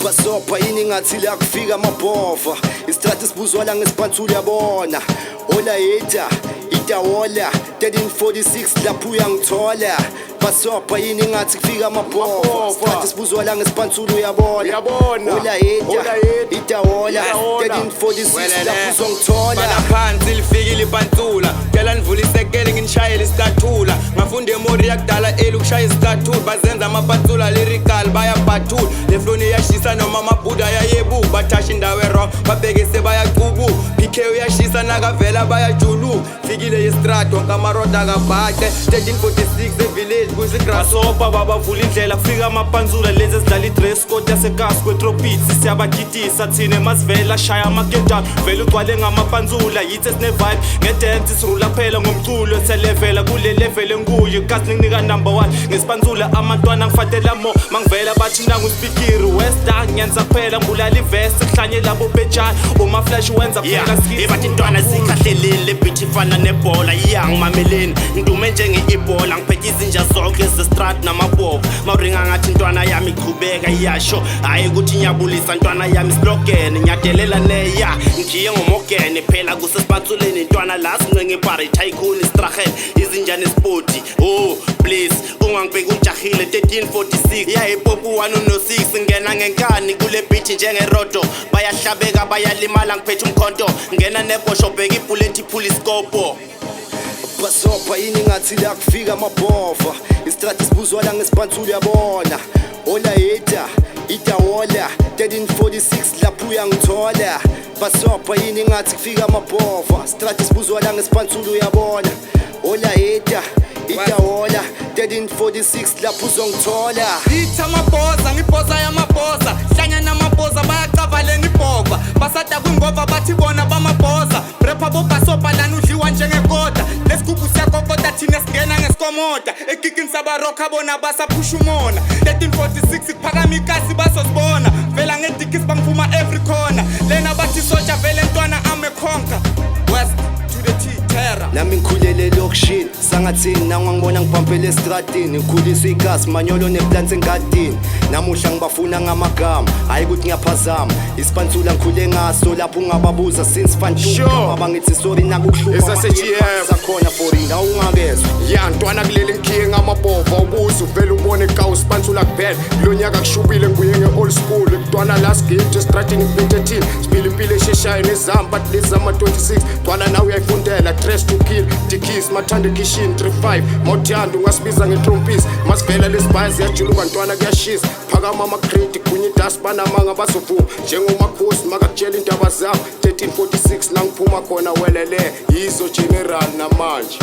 Basopha yini ngathi la kufika amabhova istrathi sibuzwa la ngesiphansi uyabona ola yeta itawola 1346 lapho uyangithola basopha yini ngathi kufika amabhova istrathi sibuzwa la ngesiphansi uyabona ola yeta itawola 1346 lapho uzongithola bala phansi lifikile ibantula phela nivula isekele nginishayela istathula ngafunde emori yakudala ukushaya istathula bazenza amapantula lyrical bayabhathula le flow iyashisa noma amabhuda yayebu bathasha indawo wrong babhekese bayacubu PK uyashisa nakavela bayajulu fikile yestrad wonke amaroda akabhaqe 1346 evillage kuzigrassopa babavula indlela kufika amapanzula lezi ezidlala idress code yasegas kwetropics siyabadidisa thina emasivela shaya amakenta vele ugcwale ngamapanzula yithi sine-vibe ngedance sirula phela ngomculo selevela kule level enkuyo kasi nginika number 1 ngesipanzula amantwana ngifatela mo mangivela bathi nanguspikiri westa ngiyenza kuphela ngibulala ivesi kuhlanye labo betshana uma flash wenza kuphela skills bathi intwana sikhahlelile bitch ifana nebhola iyangimameleni ndume njenge-ibhola ngiphethe izinja zonke zestrat namabhoko mawuringa ngathi intwana yami iqhubeka iyasho hhayi ukuthi nyabulisa intwana yami slogan nyadelela neya ngiye ngomogene phela kusesipansuleni intwana la sinqenge pari tycoon istrahel izinjane spoti oh please ungangibheki ujahile 1346 yayipopu 106 ngena ngenkani kule beach njengerodo bayahlabeka bayalimala ngiphethe umkhonto ngena nebosho bheka ibullet iphula iskopo basopha yini ngathi la kufika amabhova istrathi sibuzwa la ngesiphansi uyabona ola yeta itawola 1346 lapho uyangithola basopha yini ngathi kufika amabhova istrathi sibuzwa la ngesiphansi uyabona ola yeta itawola 1346 lapho uzongithola itha amabhoza ngibhoza yamabhoza hlanya namabhoza bayacavaleni ibhova basada kwingova bathi bona bamabhoza rapper bobasopha lana udliwa njengekoda lesigubhu siyakokota thina singena ngesikomoda ekikini sabarokha bona basaphusha umona 1346 kuphakama ikasi basosibona vela ngedikisi bangivuma every corner lena bathi soja vele ntwana amekhonka west to the T terror nami ngikhulele lokishini sangathini nangangibona ngibhampele estradini ngikhulisa igasi manyolo neplansi engadini namuhla ngibafuna ngamagama hayi ukuthi ngiyaphazama isipansula ngikhule ngaso lapho ungababuza since fantuka abangithi sorry nakukuhlupha sakhona for ina ungakezwe ya ntwana kuleli nkhiye ngamabhova ubuza uvele ubone kawu sipansula kuphela lo nyaka kushubile nguye nge-old school ntwana last gate estradini ngiphethe sibili impilo esheshayo nezamba lezi zama-26 ntwana nawe uyayifundela dress to kill dikis mathanda ekishini 35 mawuthanda ungasibiza ngetrompisi masivela lesibhaya ziyajuluka ntwana kuyashisa phakama amagredi kunye idasi banamanga bazovuma njengomakhosi makakutshela intaba zabo 1346 la ngiphuma khona welele yizo general namanje